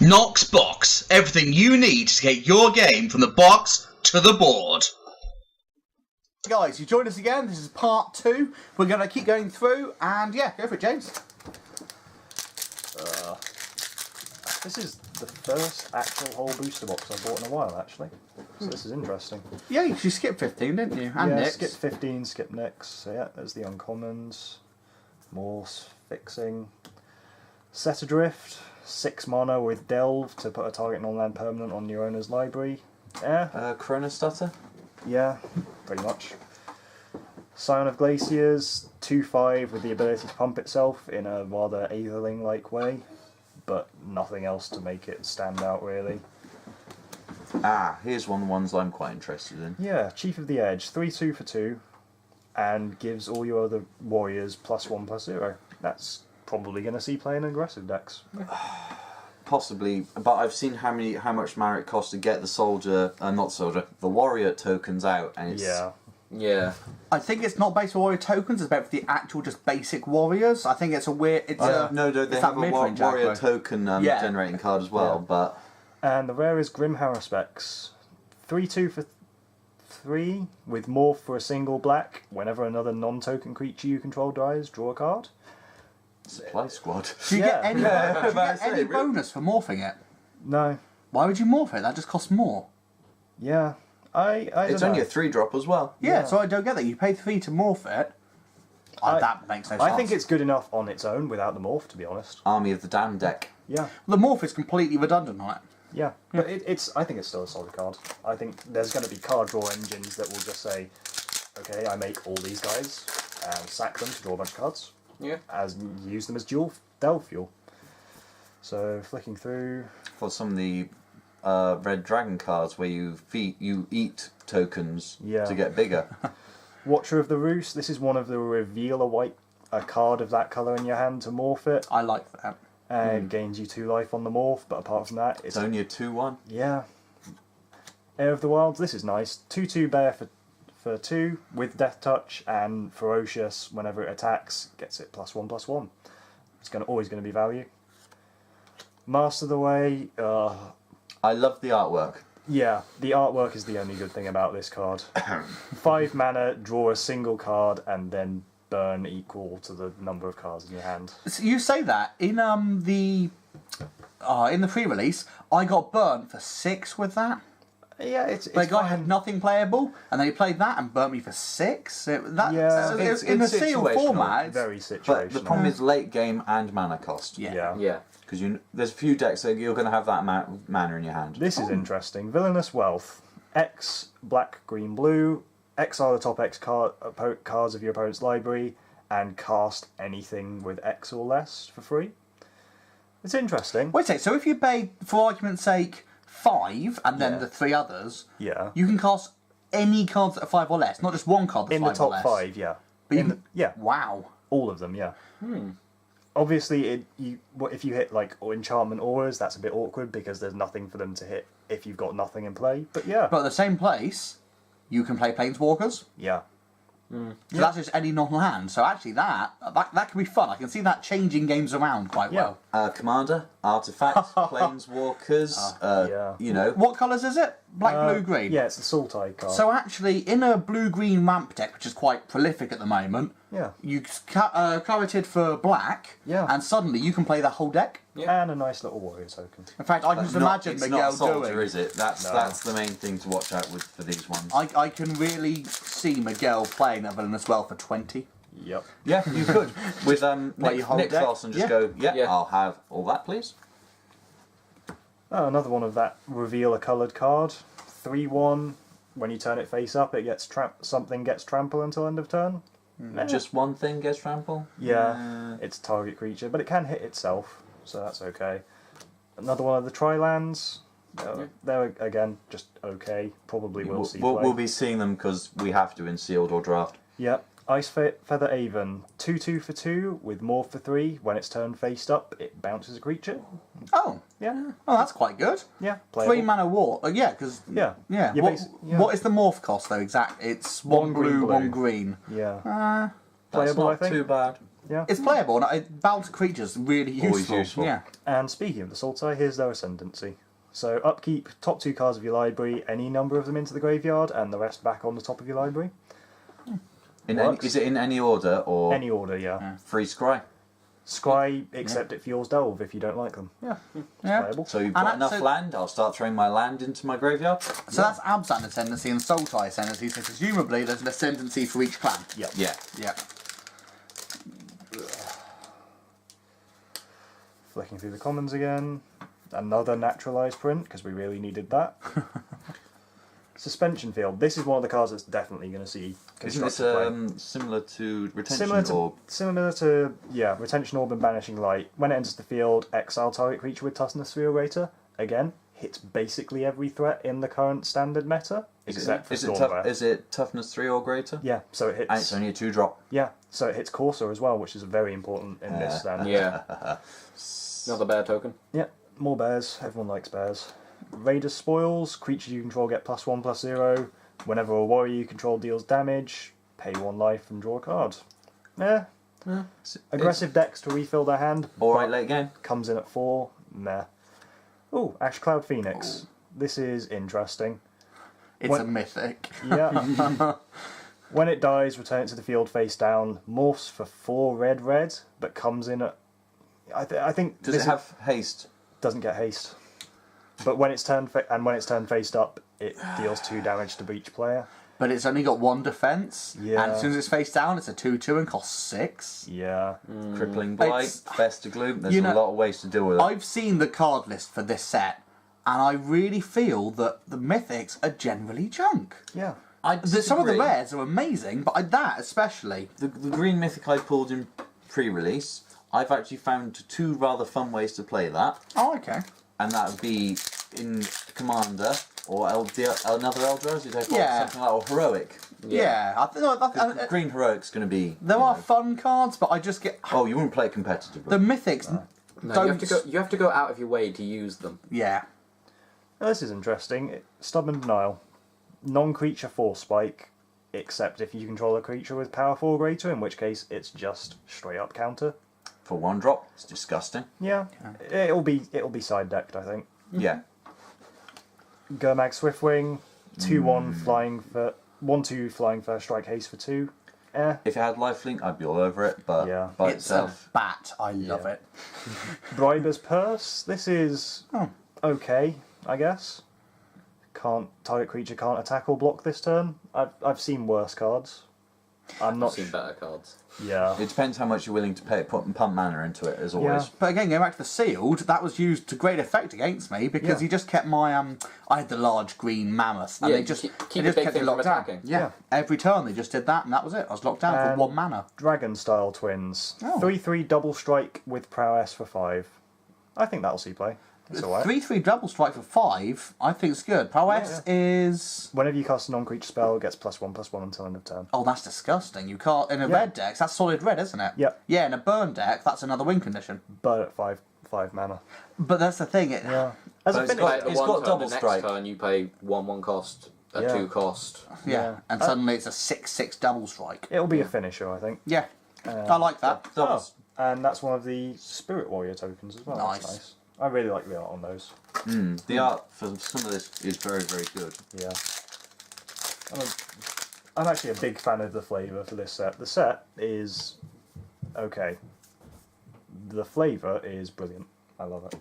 Nox Box. Everything you need to take your game from the box to the board. Guys, you joined us again. This is part 2. We're going to keep going through, and yeah, go for it, James. This is the first actual whole booster box I've bought in a while, actually. So this is interesting. Yeah, you skipped 15, didn't you? And yeah, Nix. skip 15, skip Nix. So yeah, there's the uncommons. Morse, Fixing. Set Adrift. 6 mana with Delve to put a target non-land permanent on your owner's library. Yeah. Chronostutter? Yeah, pretty much. Scion of Glaciers, 2/5 with the ability to pump itself in a rather Aetherling-like way, but nothing else to make it stand out really. Ah, here's one of the ones I'm quite interested in. Yeah, Chief of the Edge, 3/2 for 2, and gives all your other warriors +1/+0. That's probably going to see play in aggressive decks. Possibly, but I've seen how much mana it costs to get the warrior tokens out, and it's yeah. I think it's not based on warrior tokens, it's about the actual just basic warriors. I think it's a weird... No, they have a warrior token generating card as well, but... And the rare is Grim Haruspex. 3/2 for 3, with Morph for a single black. Whenever another non-token creature you control dies, draw a card. Supply Squad. Do you get any bonus for morphing it? No. Why would you morph it? That just costs more. Yeah. I don't It's know. only a 3-drop as well. Yeah, so I don't get that. You pay 3 to morph it. That makes no sense. I think it's good enough on its own without the morph, to be honest. Army of the Damned deck. Yeah. The morph is completely redundant on it. Yeah. But I think it's still a solid card. I think there's going to be card draw engines that will just say, okay, I make all these guys and sack them to draw a bunch of cards. Yeah. As use them as dual delve fuel. So flicking through. For some of the Red Dragon cards where you eat tokens to get bigger. Watcher of the Roost. This is one of the reveal a card of that colour in your hand to morph it. I like that. And it gains you 2 life on the morph, but apart from that, It's only a 2/1. Yeah. Heir of the Wilds. This is nice. 2/2 bear for 2 with Death Touch, and Ferocious whenever it attacks gets it +1/+1. It's always going to be value. Master the Way. I love the artwork. Yeah, the artwork is the only good thing about this card. 5 mana, draw a single card, and then burn equal to the number of cards in your hand. So you say that in the pre-release, I got burnt for 6 with that. Yeah, it's The guy fine. had nothing playable, and then he played that and burnt me for 6. It was It's in a sealed situational. format. Very situational. But the problem is late game and mana cost. Yeah. Because there's a few decks that you're going to have that mana in your hand. This is interesting. Villainous Wealth. X, black, green, blue. Exile the top X cards of your opponent's library and cast anything with X or less for free. It's interesting. Wait a sec, so if you pay, for argument's sake, 5 and then the 3 others, you can cast any cards that are 5 or less, not just one card that's 5 or less. In the top 5, yeah. But wow. All of them, yeah. Obviously, if you hit like enchantment auras, that's a bit awkward because there's nothing for them to hit if you've got nothing in play. But yeah. But at the same place, you can play Planeswalkers. Yeah. So that's just any non-land. So actually that could be fun. I can see that changing games around quite well. Commander, Artifacts, Planeswalkers, you know. What colours is it? Black, blue, green? Yeah, it's the Sultai card. So actually, in a blue-green ramp deck, which is quite prolific at the moment, you carroted for black, and suddenly you can play that whole deck. And a nice little warrior token. In fact, I can just imagine Miguel it's not soldier, doing. is it? That's the main thing to watch out for these ones. I can really see Miguel playing a Villainous Well for 20. Yep. Yeah, you could. With Nick deck. Floss and just go, I'll have all that, please. Oh, another one of that reveal a coloured card. 3/1. When you turn it face up, it gets something gets trample until end of turn. Just one thing gets trample? Yeah, it's a target creature, but it can hit itself, so that's okay. Another one of the Tri-lands. They're, again, just okay. Probably will see play. We'll be seeing them because we have to in sealed or draft. Yep. Ice Feather Avon. 2/2 for 2 with Morph for 3. When it's turned faced up, it bounces a creature. Oh. Yeah. Oh, that's quite good. Yeah. Playable. 3 mana war. Yeah, because... Yeah. What is the morph cost, though, exact? It's one blue, 1 green. Yeah. That's Playable, not I think. too bad. Yeah. It's playable, and bounty creatures really useful. Always useful. Yeah. And speaking of the Sultai, here's their ascendancy. So upkeep, top 2 cards of your library, any number of them into the graveyard, and the rest back on the top of your library. Is it in any order or Any order, yeah. free scry? Scry, except it fuels Delve if you don't like them. Yeah. Playable. So you've got enough so- land. I'll start throwing my land into my graveyard. So that's Abzan ascendancy and Sultai ascendancy, so presumably there's an ascendancy for each clan. Yep. Yeah. Yeah. Flicking through the commons again. Another naturalised print, because we really needed that. Suspension Field. This is one of the cards that's definitely going to see Isn't this constructive play. similar to retention Similar to Retention Orb and Banishing Light. When it enters the field, exile target creature with Toughness 3 or greater. Again, hits basically every threat in the current standard meta, except for Stormbear. Is it toughness 3 or greater? Yeah, so it hits. And it's only a 2-drop. Yeah, so it hits Corsair as well, which is very important in this standard. Yeah. Another bear token. Yeah, more bears. Everyone likes bears. Raider's Spoils. Creatures you control get +1/+0. Whenever a warrior you control deals damage, pay 1 life and draw a card. Yeah. Aggressive decks to refill their hand. Alright, late game. Comes in at 4. Meh. Ooh, Ash Cloud Phoenix. Ooh. This is interesting. It's a mythic. Yeah. When it dies, return it to the field face down. Morphs for 4 red, but comes in at... I think... Does it have haste? Doesn't get haste. But when it's turned faced up, it deals 2 damage to each player. But it's only got 1 defense. Yeah. And as soon as it's face down, it's a 2/2 and costs 6. Yeah. Crippling Blight, Fester Gloom. There's you a know, lot of ways to deal with it. I've seen the card list for this set, and I really feel that the mythics are generally junk. Yeah. Some of the rares are amazing, but that especially. The green mythic I pulled in pre-release, I've actually found 2 rather fun ways to play that. Oh, okay. And that would be in Commander or another Eldra, as you take Yeah. something like or Heroic. Yeah. Green Heroic's going to be. There are fun cards, but I just get. Oh, you wouldn't play it competitively. The mythics. No, don't. you have to go out of your way to use them. Yeah. Now, this is interesting. Stubborn Denial. Non-creature Force Spike, except if you control a creature with power 4 or greater, in which case it's just straight up counter. For 1 drop, it's disgusting. Yeah. It'll be side decked, I think. Yeah. Gurmag Swiftwing, 2/1 flying for 1/2 flying first strike haste for 2. If it had lifelink, I'd be all over it, but Yeah. by It's itself. a bat. I love it. Briber's Purse. This is okay, I guess. Target creature can't attack or block this turn. I've seen worse cards. I'm not I've seen better cards. Yeah. It depends how much you're willing to pay. Pump mana into it, as always. Yeah. But again, going back to the sealed, that was used to great effect against me because he just kept my I had the large green mammoth, and Yeah, they just keep they the just big kept thing it from locked down. attacking. Yeah. Every turn they just did that, and that was it. I was locked down for 1 mana. Dragon Style Twins. Oh. 3/3 double strike with prowess for 5. I think that'll see play. It's alright. 3/3 double strike for 5. I think it's good. Prowess is. Whenever you cast a non-creature spell, it gets +1/+1 until end of turn. Oh, that's disgusting. You can't in a red deck. That's solid red, isn't it? Yep. Yeah, in a burn deck, that's another win condition. But at 5 mana. But that's the thing. Yeah. As a But it's finish, got- Play it it's one got turn, double the strike. next turn you pay 1/1 cost, a Yeah. 2 cost. Yeah. And suddenly it's a 6/6 double strike. it'll be a finisher, I think. Yeah. I like that. Doubles. And that's one of the Spirit Warrior tokens as well. Nice. That's nice. I really like the art on those. The art for some of this is very, very good. Yeah. I'm actually a big fan of the flavour for this set. The set is okay. The flavour is brilliant. I love it.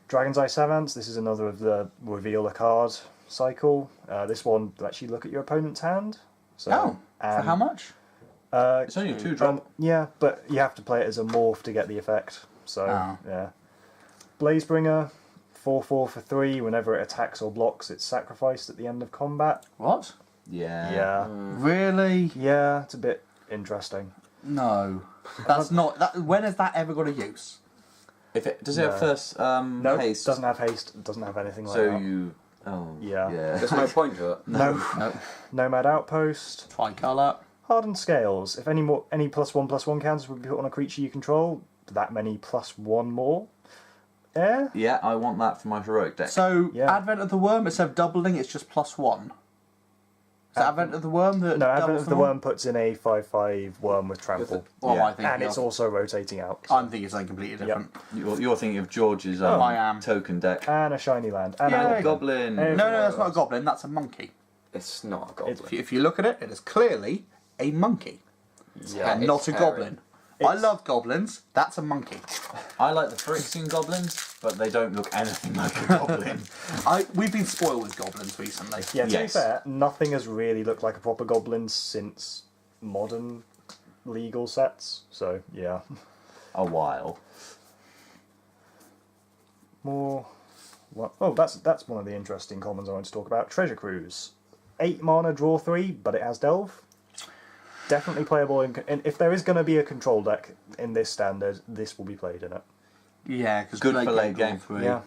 Dragon's Eye Savants. This is another of the reveal a card cycle. This one lets you look at your opponent's hand. So, For how much? It's only a 2-drop. Yeah, but you have to play it as a morph to get the effect. So, yeah. Blazebringer, 4/4 for 3. Whenever it attacks or blocks, it's sacrificed at the end of combat. What? Yeah. Yeah. Really? Yeah, it's a bit interesting. No. That's not. When is that ever got a use? If it does it have first No, haste? doesn't have haste, doesn't have anything like So that. you. Oh. Yeah. There's no point to it. No. No. Nomad Outpost. Tricolour. Hardened Scales. If any +1/+1 counters would be put on a creature you control, that many +1 more. Yeah? Yeah, I want that for my heroic deck. So, Yeah. Advent of the Worm, instead of doubling, it's just +1. Is that Advent of the Worm? No, Advent of the Worm puts in a 5/5 worm with trample. What am I thinking And it's of? also rotating out. I'm thinking something completely different. You're thinking of George's I am. token deck. And a shiny land. And Yeah. a Goblin. Every- No, that's not a goblin. That's a monkey. It's not a goblin. If you look at it, it is clearly a monkey, Yeah. and not it's a hairy. goblin. I love goblins. That's a monkey. I like the Phyrexian goblins, but they don't look anything like a goblin. We've been spoiled with goblins recently. Yeah, to be Yes. fair, nothing has really looked like a proper goblin since modern legal sets. So, yeah. A while. More. What? Oh, that's one of the interesting commons I want to talk about. Treasure Cruise. 8 mana, draw 3, but it has Delve. Definitely playable. And if there is going to be a control deck in this standard, this will be played in it. Yeah, because Good for late game.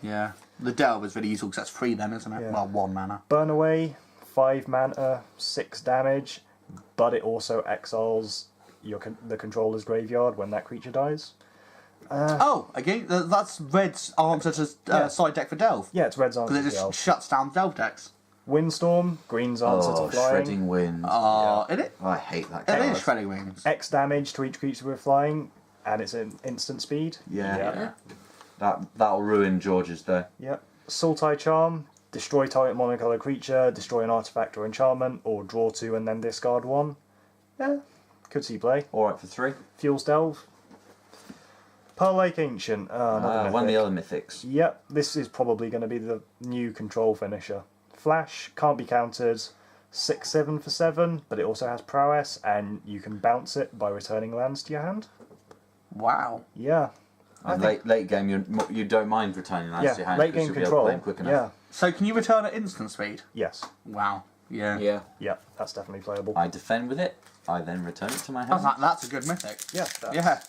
Yeah. The delve is really useful because that's 3 then, isn't it? Yeah. Well, 1 mana. Burn Away, 5 mana, 6 damage, but it also exiles the controller's graveyard when that creature dies. Again, that's Red's answer to side deck for delve. Yeah, it's Red's answer Because to it just Delve. shuts down delve decks. Windstorm, Green's answer Oh, to Flying. Shredding Wind. It I hate that It card. is Shredding Wings. X damage to each creature with Flying, and it's an instant speed. Yeah. That'll ruin George's day. Yep. Sultai Charm, destroy target monocolor creature, destroy an artifact or enchantment, or draw 2 and then discard 1. Yeah, could see play. Alright for 3. Fuels Delve. Pearl Lake Ancient, another One of the mythic. other mythics. Yep, this is probably going to be the new control finisher. Flash, can't be countered, 6/7 for 7, but it also has prowess, and you can bounce it by returning lands to your hand. Wow. Yeah. And late game, you don't mind returning lands to your hand late because game you'll be able to control. play them quick enough. Yeah, So can you return at instant speed? yes. Wow. Yeah. Yeah. Yeah, that's definitely playable. I defend with it. I then return it to my hand. That's a good mythic. Yeah, Yeah.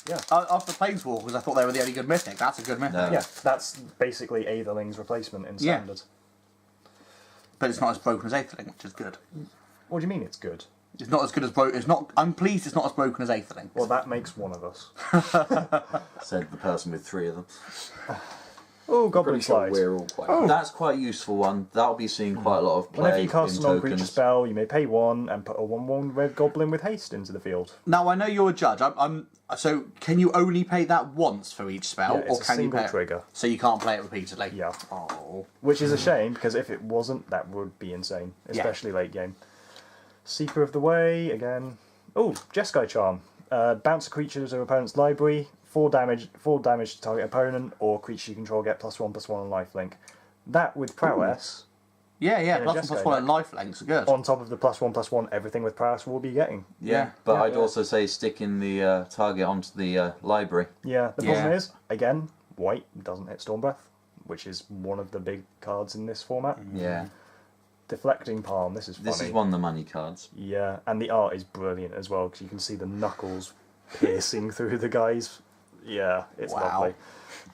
yeah. After Planeswalkers, I thought they were the only good mythic. That's a good mythic. No. Yeah, that's basically Aetherling's replacement in Yeah. standard. But it's not as broken as Aetherling, which is good. What do you mean it's good? It's not as good as broken. It's not. I'm pleased it's not as broken as Aetherling. Well, that makes one of us. Said the person with 3 of them. Oh, Goblin Pretty sure Slide. we're all quite. That's quite a useful one. That'll be seeing quite a lot of play Whenever you cast in a non-creature tokens. spell, you may pay 1 and put a 1/1 red goblin with haste into the field. Now I know you're a judge. So can you only pay that once for each spell, Yeah, or it's a can you single pay it- trigger. So you can't play it repeatedly. Yeah. Oh. Which is a shame, because if it wasn't, that would be insane, especially late game. Seeker of the Way, again. Oh, Jeskai Charm. Bounce a creature to opponent's library, 4 damage to target opponent, or creature you control get +1/+1 on lifelink. That with prowess, Yeah, In a plus Jeskai 1/+1 deck. and life lengths are good. on top of the +1/+1, everything with prowess will be getting. Yeah, but Yeah, I'd yeah. also say sticking the target onto the library. Yeah, the Yeah. problem is, again, white doesn't hit Stormbreath, which is one of the big cards in this format. Yeah. Deflecting Palm, this is funny. This is one of the money cards. Yeah, and the art is brilliant as well, because you can see the knuckles piercing through the guys. Yeah, it's Wow. lovely.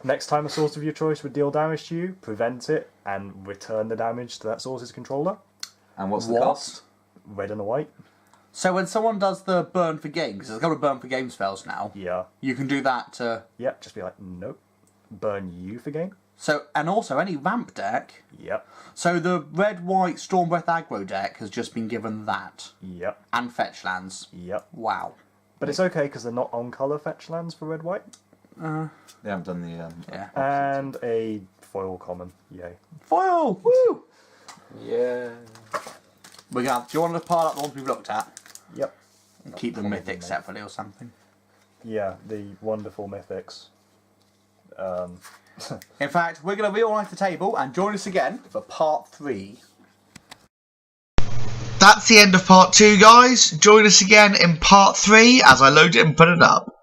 Next time a source of your choice would deal damage to you, prevent it, and return the damage to that source's controller. And what's the What? cost? Red and a white. So when someone does the burn for game, because there's a couple of burn for game spells now, Yeah. you can do that to. Yep, just be like, nope. Burn you for game? So and also any ramp deck. Yep. So the red-white Stormbreath aggro deck has just been given that Yep. and fetch lands. Yep. Wow. But it's okay, because they're not on-colour fetch lands for red-white. They haven't done the... Yeah. And a foil common. Yay. Foil. Woo. Yeah. Do you want to pile up the ones we've looked at? Yep. And keep the mythic mate. separately or something. Yeah, the wonderful mythics. In fact, we're going to reorganise the table and join us again for part 3. That's the end of part 2, guys. Join us again in part 3 as I load it and put it up.